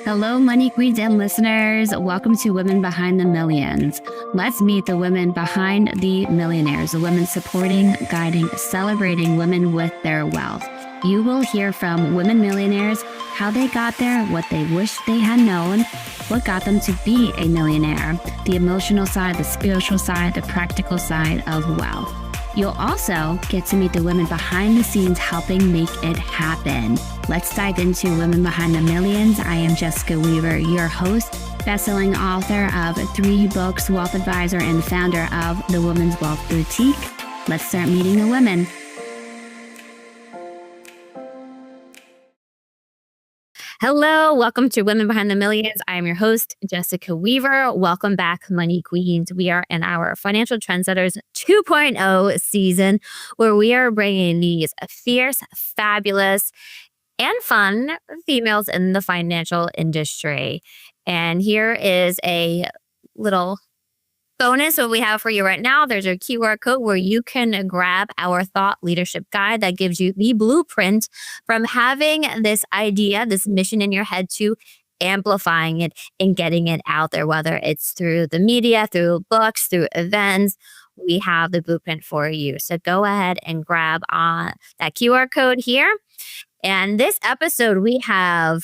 Hello, Money Queens and listeners. Welcome to Women Behind the Millions. Let's meet the women behind the millionaires, the women supporting, guiding, celebrating women with their wealth. You will hear from women millionaires, how they got there, what they wish they had known, what got them to be a millionaire, the emotional side, the spiritual side, the practical side of wealth. You'll also get to meet the women behind the scenes helping make it happen. Let's dive into Women Behind the Millions. I am Jessica Weaver, your host, best-selling author of 3 books, wealth advisor, and founder of the Women's Wealth Boutique. Let's start meeting the women. Hello, welcome to Women Behind the Millions. I am your host, Jessica Weaver. Welcome back, Money Queens. We are in our Financial Trendsetters 2.0 season, where we are bringing these fierce, fabulous, and fun females in the financial industry. And here is a little bonus what we have for you right now. There's a QR code where you can grab our thought leadership guide that gives you the blueprint from having this idea, this mission in your head, to amplifying it and getting it out there, whether it's through the media, through books, through events. We have the blueprint for you. So go ahead and grab on that QR code here. And this episode, we have,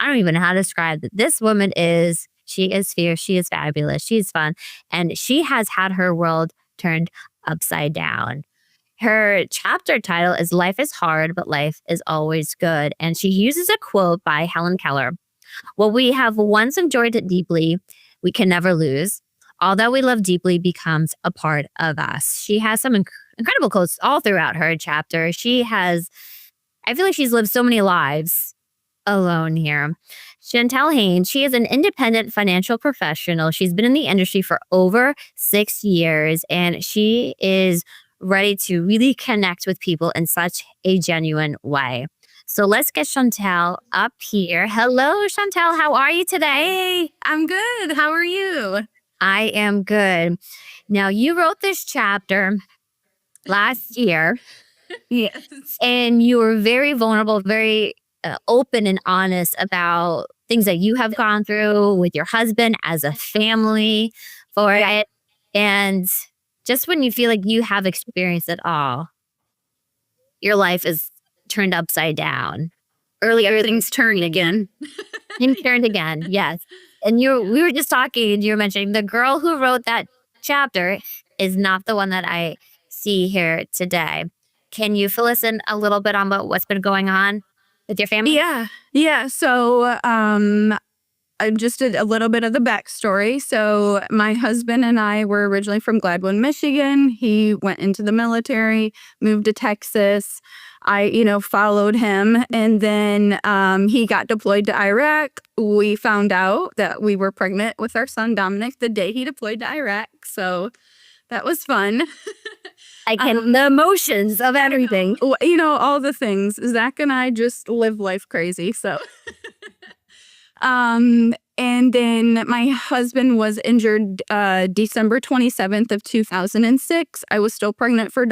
I don't even know how to describe it. This woman is, she is fierce, she is fabulous, she's fun, and she has had her world turned upside down. Her chapter title is Life is Hard, but Life is Always Good. And she uses a quote by Helen Keller. What we have once enjoyed deeply, we can never lose. All that we love deeply becomes a part of us. She has some incredible quotes all throughout her chapter. I feel like she's lived so many lives alone here. Shantel Haines, she is an independent financial professional. She's been in the industry for over 6 years, and she is ready to really connect with people in such a genuine way. So let's get Shantel up here. Hello, Shantel. How are you today? Hey, I'm good. How are you? I am good. Now, you wrote this chapter last year. Yes. And you were very vulnerable, very open and honest about things that you have gone through with your husband as a family for it. And just when you feel like you have experienced it all, your life is turned upside down. Everything's turned again. Things turned again, yes. And we were just talking, and you were mentioning the girl who wrote that chapter is not the one that I see here today. Can you fill us in a little bit on what's been going on with your family? Yeah. So I just did a little bit of the backstory. So my husband and I were originally from Gladwin, Michigan. He went into the military, moved to Texas. I, followed him. And then he got deployed to Iraq. We found out that we were pregnant with our son, Dominic, the day he deployed to Iraq. So that was fun. The emotions of everything. All the things. Zach and I just live life crazy. So, and then my husband was injured December 27th of 2006. I was still pregnant with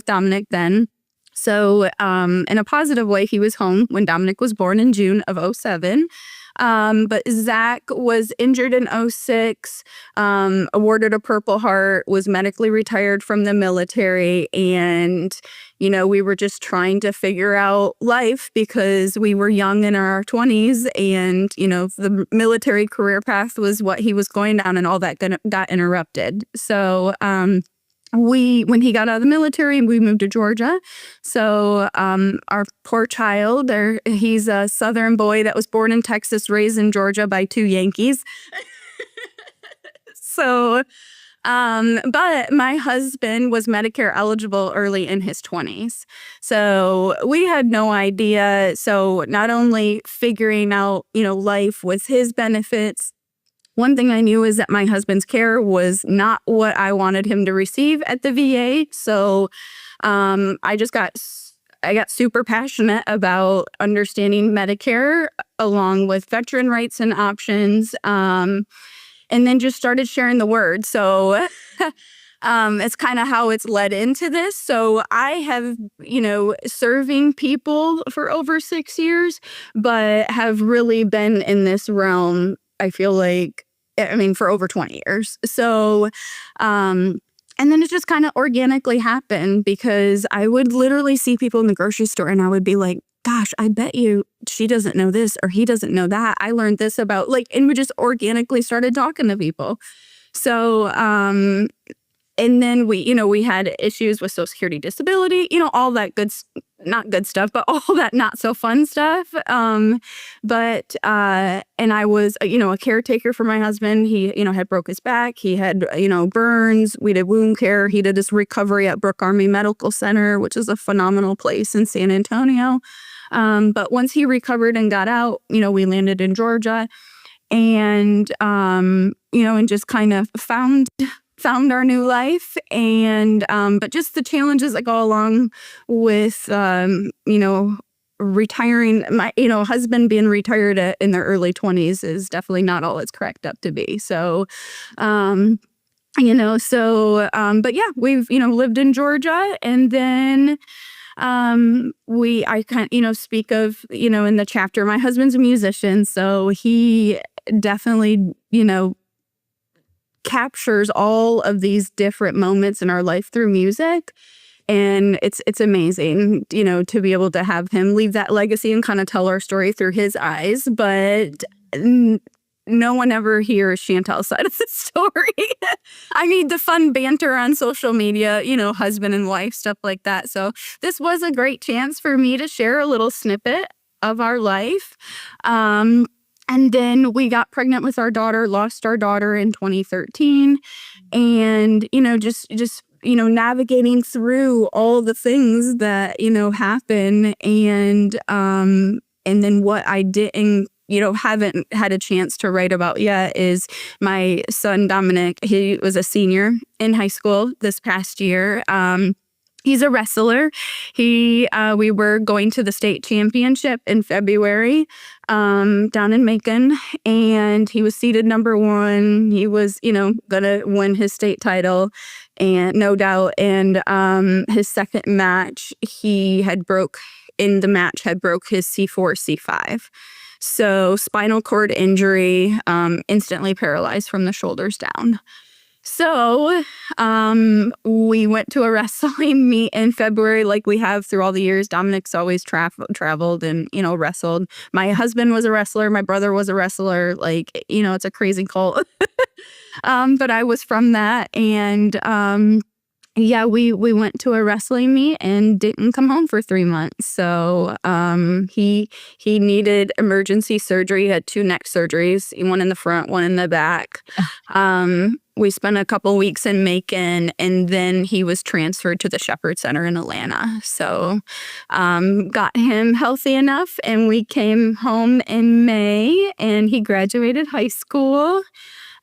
Dominic then. So, in a positive way, he was home when Dominic was born in June of 2007. But Zach was injured in 2006, awarded a Purple Heart, was medically retired from the military. And, we were just trying to figure out life because we were young in our 20s, and, the military career path was what he was going down, and all that got interrupted. So, when he got out of the military, we moved to Georgia. So our poor child, he's a Southern boy that was born in Texas, raised in Georgia by 2 Yankees. So, but my husband was Medicare eligible early in his 20s. So we had no idea. So not only figuring out, life with his benefits, one thing I knew is that my husband's care was not what I wanted him to receive at the VA. So I got super passionate about understanding Medicare along with veteran rights and options, and then just started sharing the word. So it's kind of how it's led into this. So I have, serving people for over 6 years, but have really been in this realm, I feel like, for over 20 years. So, and then it just kind of organically happened because I would literally see people in the grocery store and I would be like, gosh, I bet you she doesn't know this or he doesn't know that. I learned this about and we just organically started talking to people. So, and then we had issues with Social Security disability, all that not good stuff, but all that not so fun stuff. And I was, a caretaker for my husband. He, had broke his back. He had, burns. We did wound care. He did his recovery at Brooke Army Medical Center, which is a phenomenal place in San Antonio. But once he recovered and got out, we landed in Georgia and, and just kind of found our new life. And but just the challenges that go along with retiring. My husband being retired in their early 20s is definitely not all it's cracked up to be. So but yeah, we've lived in Georgia. And then I kind of speak of in the chapter, my husband's a musician, so he definitely captures all of these different moments in our life through music. And it's amazing, to be able to have him leave that legacy and kind of tell our story through his eyes. But no one ever hears Shantel's side of the story. I need the fun banter on social media, husband and wife, stuff like that. So this was a great chance for me to share a little snippet of our life. And then we got pregnant with our daughter, lost our daughter in 2013. And, just navigating through all the things that, happen. And then what I didn't, haven't had a chance to write about yet is my son, Dominic. He was a senior in high school this past year. He's a wrestler. We were going to the state championship in February, down in Macon, and he was seeded number 1. He was, gonna win his state title, and no doubt. And his second match, he had broke his C4, C5. So spinal cord injury, instantly paralyzed from the shoulders down. So we went to a wrestling meet in February like we have through all the years. Dominic's always traveled and, wrestled. My husband was a wrestler. My brother was a wrestler. It's a crazy cult. But I was from that. And we went to a wrestling meet and didn't come home for 3 months. So he needed emergency surgery. He had 2 neck surgeries, one in the front, one in the back. We spent a couple weeks in Macon, and then he was transferred to the Shepherd Center in Atlanta. So got him healthy enough, and we came home in May, and he graduated high school.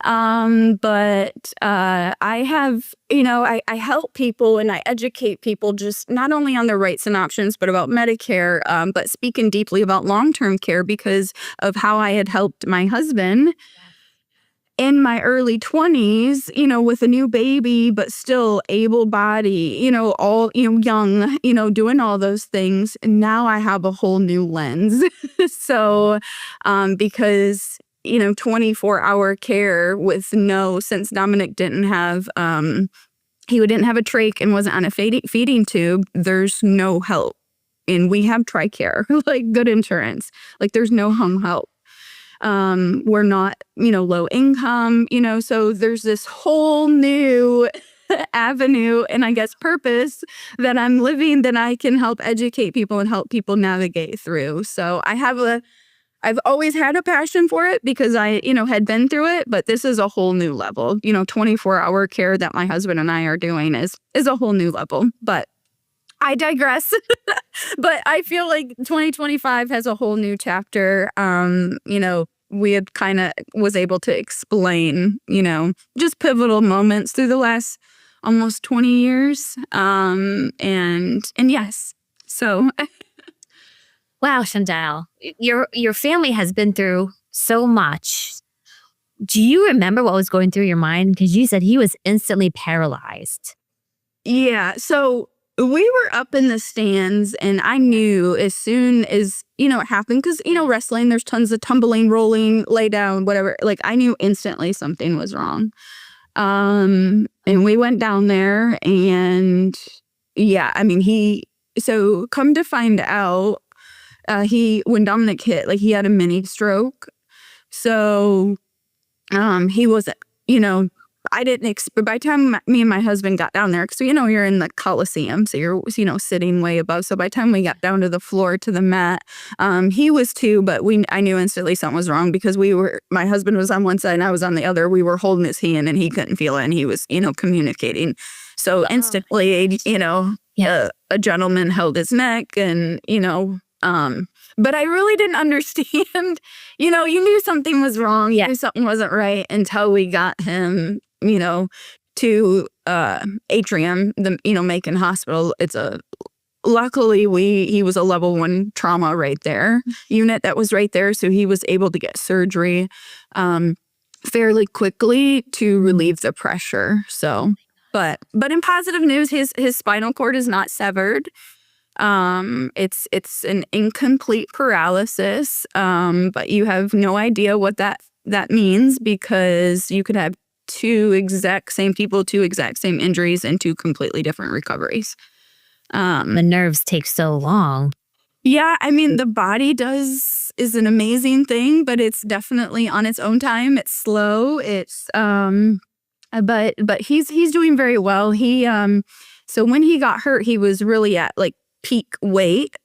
But I have, I help people and I educate people just not only on their rights and options, but about Medicare, but speaking deeply about long-term care because of how I had helped my husband in my early 20s, with a new baby, but still able-bodied, all, young, doing all those things. And now I have a whole new lens. So, because 24-hour care with since Dominic didn't have, he didn't have a trach and wasn't on a feeding tube, there's no help. And we have TRICARE, good insurance. There's no home help. We're not, low income, so there's this whole new avenue and I guess purpose that I'm living that I can help educate people and help people navigate through. So I've always had a passion for it because I, had been through it, but this is a whole new level. 24-hour care that my husband and I are doing is a whole new level. But I digress. But I feel like 2025 has a whole new chapter. We had kind of was able to explain, just pivotal moments through the last almost 20 years. And yes, so. Wow, Shantel, your family has been through so much. Do you remember what was going through your mind? Because you said he was instantly paralyzed. Yeah. So we were up in the stands, and I knew as soon as, it happened, because, wrestling, there's tons of tumbling, rolling, lay down, whatever. Like, I knew instantly something was wrong. And we went down there, and yeah, I mean, so come to find out, when Dominic hit, like, he had a mini stroke. So, he wasn't, I didn't by the time me and my husband got down there, because, you're in the Coliseum, so you're, sitting way above. So by the time we got down to the floor, to the mat, he was too, but I knew instantly something was wrong, because my husband was on one side and I was on the other. We were holding his hand and he couldn't feel it, and he was, communicating. So instantly, a gentleman held his neck, and, but I really didn't understand. You knew something was wrong. You knew something wasn't right until we got him, to Atrium, the Macon Hospital. Luckily he was a level 1 trauma right there unit that was right there, so he was able to get surgery fairly quickly to relieve the pressure. So, but in positive news, his spinal cord is not severed. It's an incomplete paralysis, but you have no idea what that means, because you could have two exact same injuries and 2 completely different recoveries. The nerves take so long. Yeah, I mean, the body is an amazing thing, but it's definitely on its own time. It's slow. It's but he's doing very well. So when he got hurt, he was really at like peak weight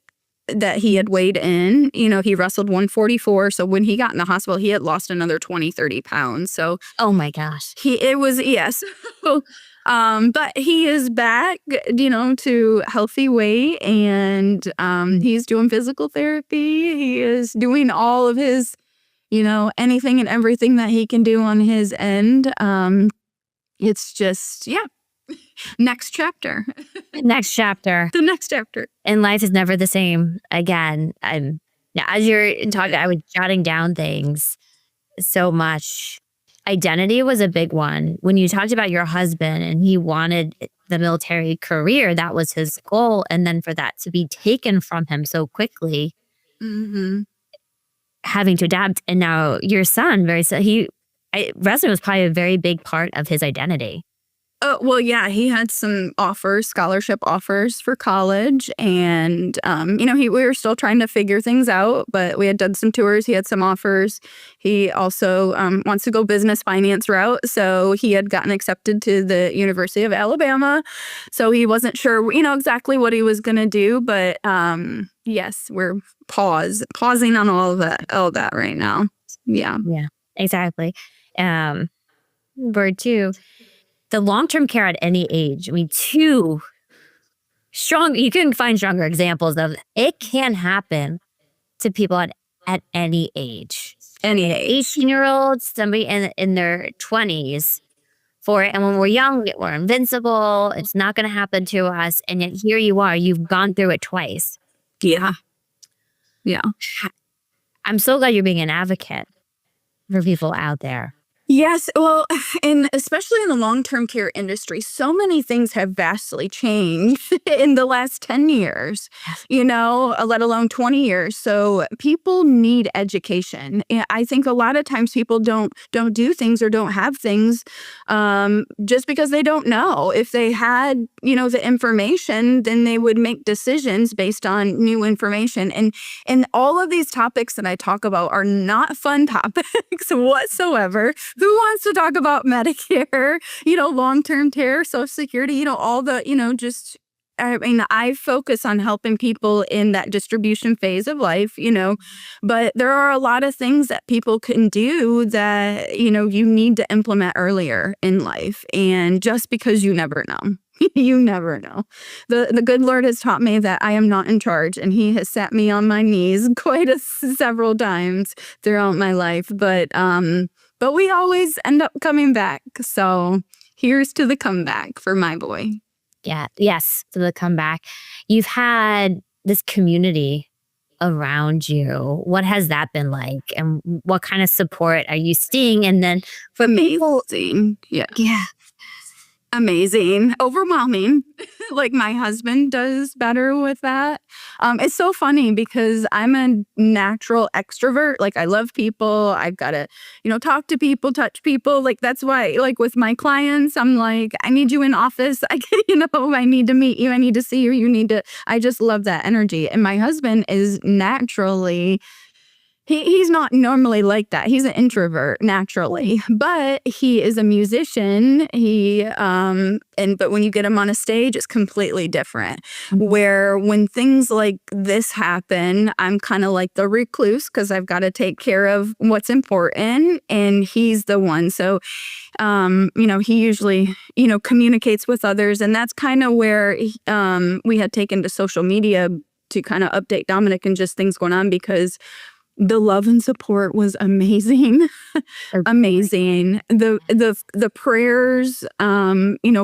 that he had weighed in. He wrestled 144. So when he got in the hospital, he had lost another 20-30 pounds. So oh my gosh, yes. But he is back, to healthy weight, and he's doing physical therapy. He is doing all of his, anything and everything that he can do on his end. It's just, next chapter. The next chapter. And life is never the same again. As you're talking, I was jotting down things so much. Identity was a big one. When you talked about your husband and he wanted the military career, that was his goal. And then for that to be taken from him so quickly, having to adapt. And now your son, wrestling was probably a very big part of his identity. Oh, well, yeah, he had some scholarship offers for college, and, we were still trying to figure things out, but we had done some tours. He had some offers. He also wants to go business finance route, so he had gotten accepted to the University of Alabama, so he wasn't sure, exactly what he was going to do, but yes, we're pausing on all that right now. Yeah. Yeah, exactly. Word 2. The long-term care at any age. I mean, you can find stronger examples of it can happen to people at any age. Any age. 18-year-olds, somebody in their 20s for it. And when we're young, we're invincible. It's not going to happen to us. And yet here you are. You've gone through it twice. Yeah. Yeah. I'm so glad you're being an advocate for people out there. Yes, well, and especially in the long-term care industry, so many things have vastly changed in the last 10 years, let alone 20 years. So people need education. And I think a lot of times people don't do things or don't have things just because they don't know. If they had, the information, then they would make decisions based on new information. And all of these topics that I talk about are not fun topics whatsoever. Who wants to talk about Medicare, long-term care, Social Security, all the, I focus on helping people in that distribution phase of life, but there are a lot of things that people can do that, you need to implement earlier in life. And just because you never know. You never know. The good Lord has taught me that I am not in charge, and he has sat me on my knees several times throughout my life. But we always end up coming back. So here's to the comeback for my boy. Yeah. Yes. To the comeback. You've had this community around you? What has that been like? And what kind of support are you seeing? And then for people, Amazing. Yeah. yeah, Amazing. Overwhelming. Like my husband does better with that. It's so funny because I'm a natural extrovert. Like I love people. I've got to, talk to people, touch people. Like that's why, like with my clients, I'm like, I need you in office. I need to meet you. I need to see you. I just love that energy. And my husband is naturally he's not normally like that. He's an introvert naturally, but he is a musician. But when you get him on a stage, it's completely different. Where when things like this happen, I'm kind of like the recluse because I've got to take care of what's important, and he's the one. So, he usually, communicates with others, and that's kind of where we had taken to social media to kind of update Dominic and just things going on because the love and support was amazing. Amazing. The prayers,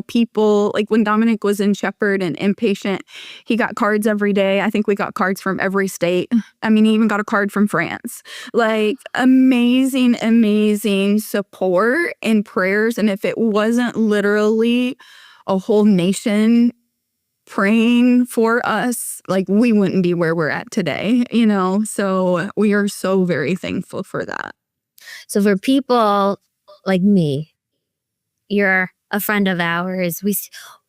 people like when Dominic was in Shepherd and inpatient, he got cards every day. I think we got cards from every state. I mean, he even got a card from France. Like amazing, amazing support and prayers. And if it wasn't literally a whole nation praying for us, like we wouldn't be where we're at today, so we are so very thankful for that. so for people like me, you're a friend of ours.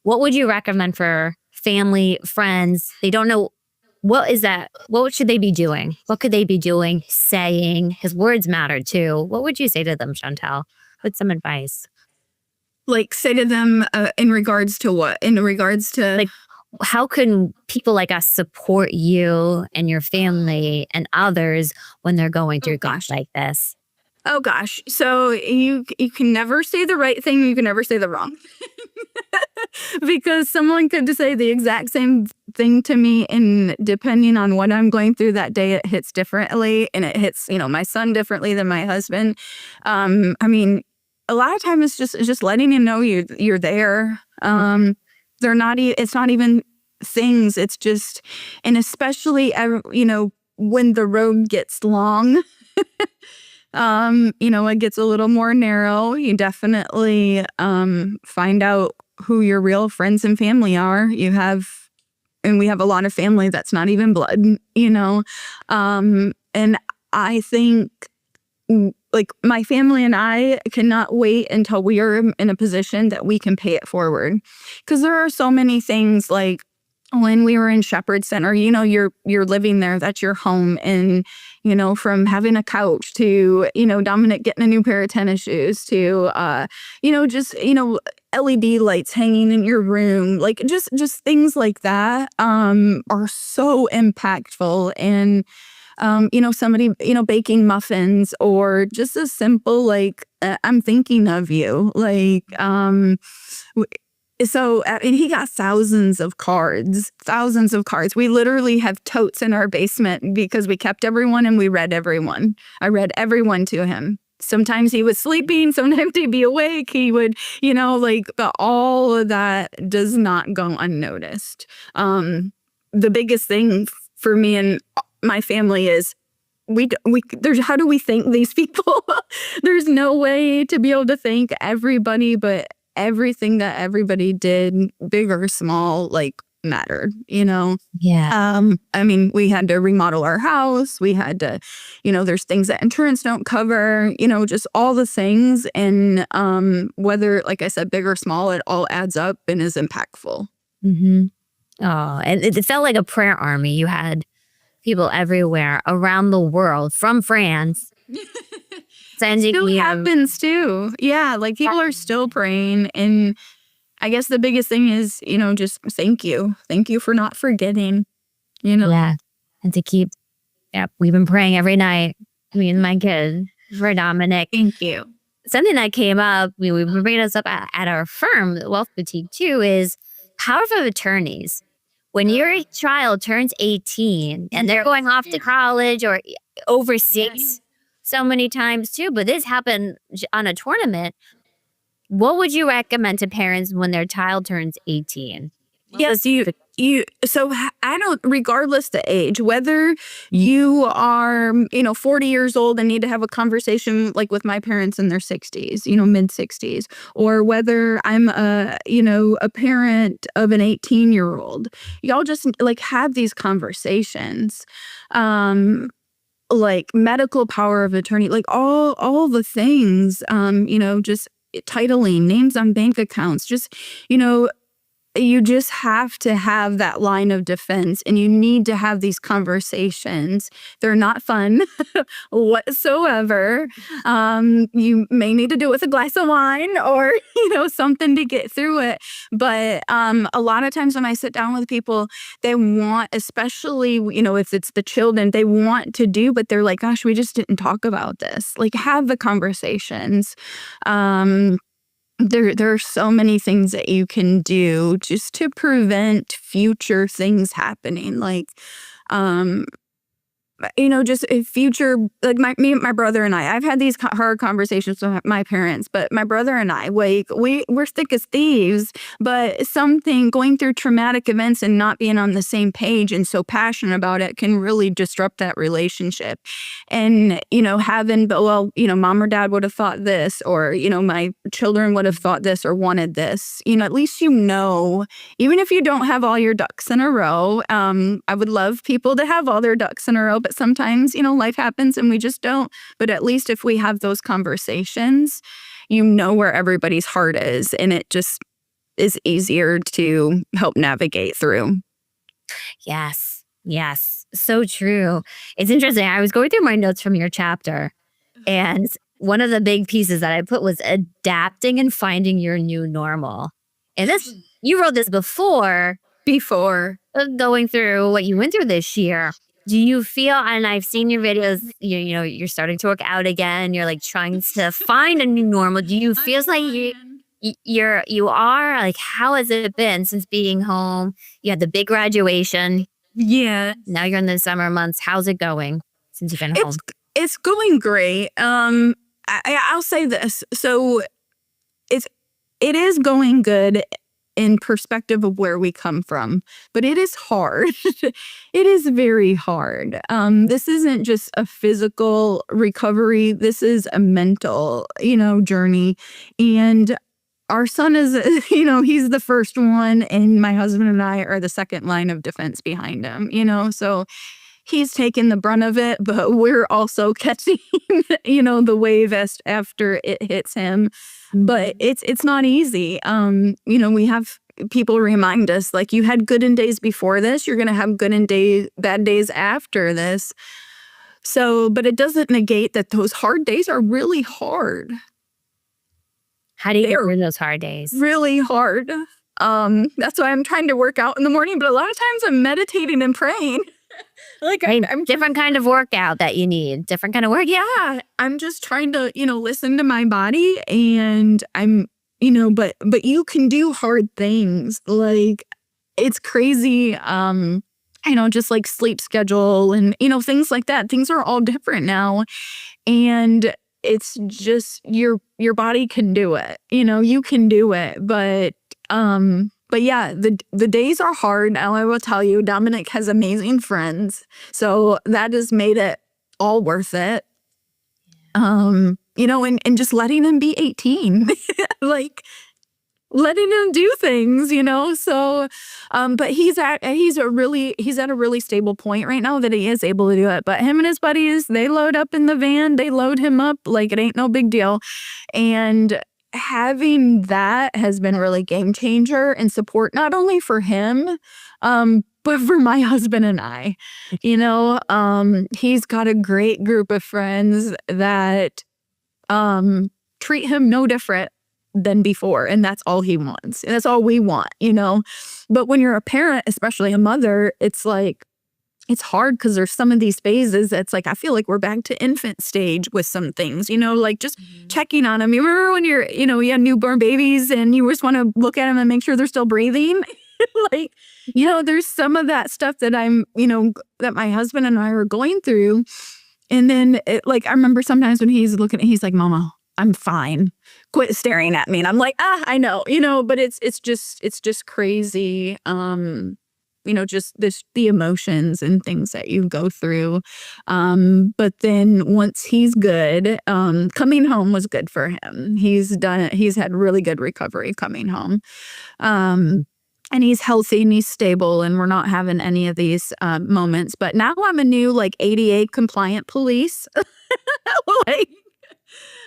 What would you recommend for family, friends? They don't know what is that. What should they be doing? What could they be doing, saying? His words matter too. What would you say to them, Shantel? With some advice. Like say to them in regards to what? In regards to like, how can people like us support you and your family and others when they're going through things like this? Oh gosh. So you can never say the right thing. You can never say the wrong. Because someone could say the exact same thing to me, and depending on what I'm going through that day, it hits differently, and it hits, my son differently than my husband. I mean, a lot of times it's just letting you know you're there. It's not even things. It's just, and especially, when the road gets long, it gets a little more narrow. You definitely find out who your real friends and family are. We have a lot of family that's not even blood, and I think like my family and I cannot wait until we are in a position that we can pay it forward. Because there are so many things like when we were in Shepherd Center, you're living there, that's your home. And, from having a couch to, Dominic getting a new pair of tennis shoes to, LED lights hanging in your room, like just things like that are so impactful. And somebody, baking muffins or just a simple, like, I'm thinking of you. Like, and he got thousands of cards. We literally have totes in our basement because we kept everyone and we read everyone. I read everyone to him. Sometimes he was sleeping, sometimes he'd be awake. He would, but all of that does not go unnoticed. The biggest thing for me and my family is how do we thank these people? There's no way to be able to thank everybody, but everything that everybody did, big or small, like mattered, Yeah. I mean, we had to remodel our house. We had to, there's things that insurance don't cover, just all the things. And whether, like I said, big or small, it all adds up and is impactful. Mm-hmm. Oh, and it felt like a prayer army. You had people everywhere around the world from France. Still happens too. Yeah, like people are still praying. And I guess the biggest thing is, just thank you. Thank you for not forgetting, Yeah. And to keep, we've been praying every night, me and my kid, for Dominic. Thank you. Something that came up, we've been bringing us up at our firm, Wealth Boutique too, is power of attorneys. When your child turns 18 and they're going off to college or overseas so many times too, but this happened on a tournament. What would you recommend to parents when their child turns 18? Yes, so I don't, regardless the age, whether you are, 40 years old and need to have a conversation like with my parents in their 60s, mid 60s, or whether I'm a parent of an 18-year-old, y'all just like have these conversations. Like medical power of attorney, like all the things, just titling, names on bank accounts, just, you just have to have that line of defense, and you need to have these conversations. They're not fun whatsoever. You may need to do it with a glass of wine or, something to get through it. But a lot of times when I sit down with people, they want, especially, if it's the children, they want to do, but they're like, gosh, we just didn't talk about this. Like, have the conversations. There are so many things that you can do just to prevent future things happening. Like, just a future, like my brother and I've had these hard conversations with my parents, but my brother and I, like, we're thick as thieves, but something going through traumatic events and not being on the same page and so passionate about it can really disrupt that relationship. And, mom or dad would have thought this, or, my children would have thought this or wanted this, at least, even if you don't have all your ducks in a row, I would love people to have all their ducks in a row, but sometimes, life happens and we just don't. But at least if we have those conversations, where everybody's heart is, and it just is easier to help navigate through. Yes. So true. It's interesting. I was going through my notes from your chapter, and one of the big pieces that I put was adapting and finding your new normal. And you wrote this before going through what you went through this year. Do you feel, and I've seen your videos, you're starting to work out again, you're like trying to find a new normal. Do you feel like you are, like, how has it been since being home? You had the big graduation. Yeah. Now you're in the summer months. How's it going since you've been home? It's going great. I'll say this. So it is going good in perspective of where we come from, but it is hard. It is very hard. This isn't just a physical recovery. This is a mental, journey. And our son is, he's the first one, and my husband and I are the second line of defense behind him, so he's taken the brunt of it, but we're also catching, the wave after it hits him. But it's not easy. We have people remind us, like, you had good and days before this, you're going to have good and bad days after this. So, but it doesn't negate that those hard days are really hard. How do you get through those hard days? Really hard. That's why I'm trying to work out in the morning, but a lot of times I'm meditating and praying. Like, I'm different kind of workout that you need. Different kind of work. Yeah. I'm just trying to, listen to my body, and I'm, but you can do hard things. Like, it's crazy. Just like sleep schedule and, things like that. Things are all different now. And it's just your body can do it. You can do it. But yeah, the days are hard. Now, I will tell you, Dominic has amazing friends. So that has made it all worth it. And just letting him be 18, like letting him do things, so, but he's at a really stable point right now that he is able to do it. But him and his buddies, they load up in the van, they load him up like it ain't no big deal. And having that has been a really game changer and support, not only for him, but for my husband and I. He's got a great group of friends that treat him no different than before, and that's all he wants. And that's all we want, But when you're a parent, especially a mother, it's like, it's hard because there's some of these phases that's like, I feel like we're back to infant stage with some things, like just checking on them. You remember when you had newborn babies and you just want to look at them and make sure they're still breathing? Like, there's some of that stuff that I'm, that my husband and I are going through. And then I remember sometimes when he's like, Mama, I'm fine. Quit staring at me. And I'm like, I know, but it's just crazy. Just the emotions and things that you go through. But then once he's good, coming home was good for him. He's had really good recovery coming home. And he's healthy and he's stable and we're not having any of these moments. But now I'm a new ADA compliant police. like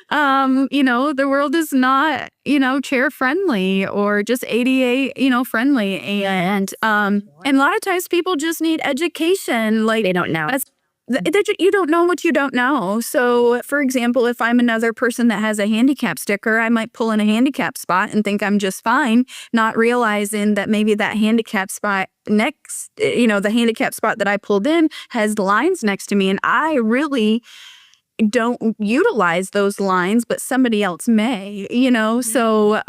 the world is not, chair friendly or just ADA, friendly. And a lot of times people just need education. They don't know. You don't know what you don't know. So, for example, if I'm another person that has a handicap sticker, I might pull in a handicap spot and think I'm just fine, not realizing that maybe that handicap spot next, the handicap spot that I pulled in has lines next to me. And I really don't utilize those lines, but somebody else may, So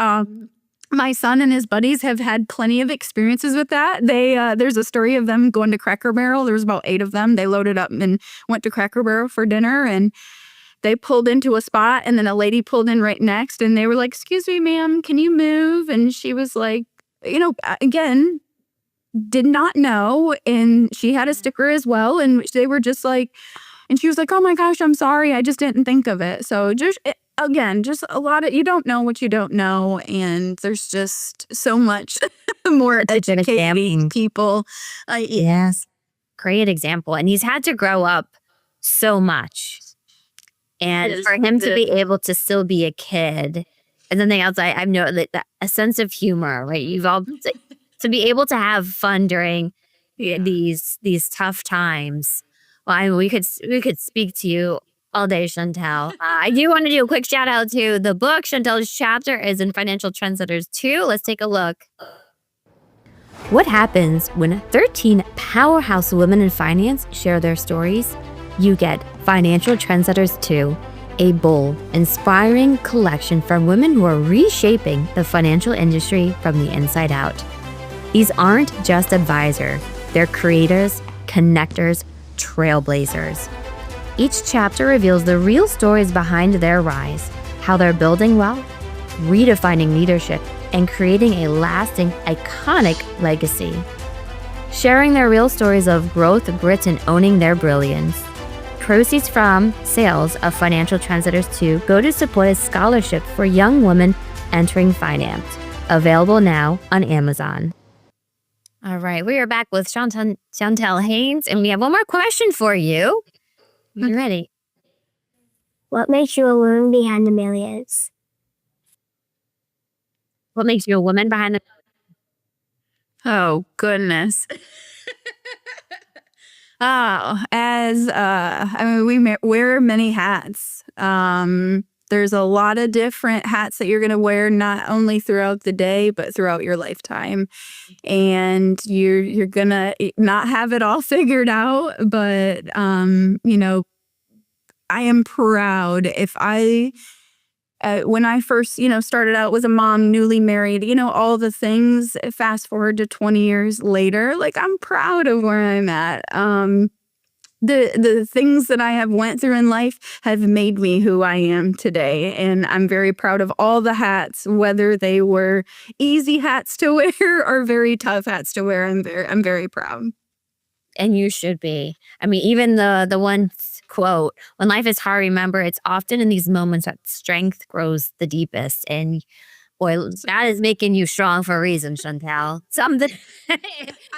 my son and his buddies have had plenty of experiences with that. There's a story of them going to Cracker Barrel. There was about 8 of them. They loaded up and went to Cracker Barrel for dinner, and they pulled into a spot, and then a lady pulled in right next, and they were like, "Excuse me, ma'am, can you move?" And she was like, again, did not know, and she had a sticker as well, and they were just like, and she was like, "Oh my gosh, I'm sorry, I just didn't think of it." So just a lot of, you don't know what you don't know, and there's just so much more educating people. Yes, great example. And he's had to grow up so much, and for him to be able to still be a kid, and something else I've noticed, that a sense of humor, right? You've all to be able to have fun during these tough times. Well, I mean, we could speak to you all day, Shantel. I do want to do a quick shout out to the book. Shantel's chapter is in Financial Trendsetters 2. Let's take a look. What happens when 13 powerhouse women in finance share their stories? You get Financial Trendsetters 2, a bold, inspiring collection from women who are reshaping the financial industry from the inside out. These aren't just advisors, they're creators, connectors, trailblazers. Each chapter reveals the real stories behind their rise, how they're building wealth, redefining leadership, and creating a lasting, iconic legacy. Sharing their real stories of growth, grit, and owning their brilliance. Proceeds from sales of Financial Trendsetters 2 go to support a scholarship for young women entering finance. Available now on Amazon. All right, we are back with Shantel Haines, and we have one more question for you. You ready? What makes you a woman behind the millions? What makes you a woman behind the... Oh, goodness. We wear many hats. There's a lot of different hats that you're going to wear, not only throughout the day, but throughout your lifetime. And you're going to not have it all figured out. But, I am proud if when I first, started out was a mom, newly married, all the things, fast forward to 20 years later, I'm proud of where I'm at. The things that I have went through in life have made me who I am today. And I'm very proud of all the hats, whether they were easy hats to wear or very tough hats to wear. I'm very proud. And you should be. I mean, even the one quote, when life is hard, remember it's often in these moments that strength grows the deepest. And boy, that is making you strong for a reason, Shantel. Something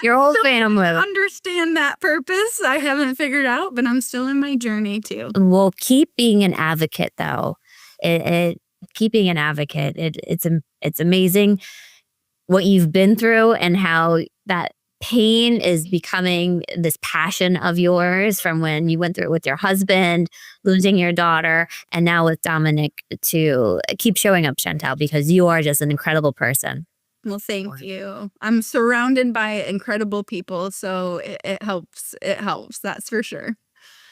your whole family. I understand that purpose. I haven't figured out, but I'm still in my journey too. Well, keep being an advocate, though. Keeping an advocate. It's amazing what you've been through and how that pain is becoming this passion of yours from when you went through it with your husband, losing your daughter, and now with Dominic. To keep showing up, Shantel, because you are just an incredible person. Well, thank you. I'm surrounded by incredible people, so it helps. It helps, that's for sure.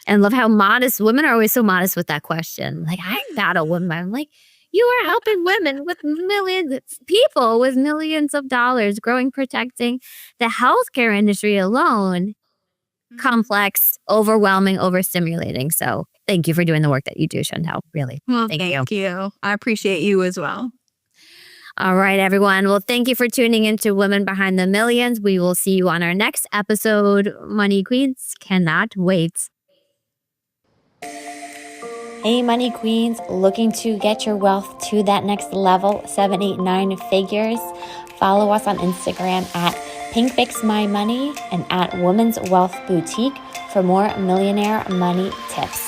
And love how modest women are always so modest with that question. I'm not a woman. I'm like, you are helping women with people with millions of dollars, growing, protecting the healthcare industry alone. Complex, overwhelming, overstimulating. So thank you for doing the work that you do, Shantel. Really. Well, Thank thank you. I appreciate you as well. All right, everyone. Well, thank you for tuning into Women Behind the Millions. We will see you on our next episode. Money Queens cannot wait. Hey, Money Queens, looking to get your wealth to that next level, 7, 8, 9 figures? Follow us on Instagram at PinkFixMyMoney and at Women's Wealth Boutique for more millionaire money tips.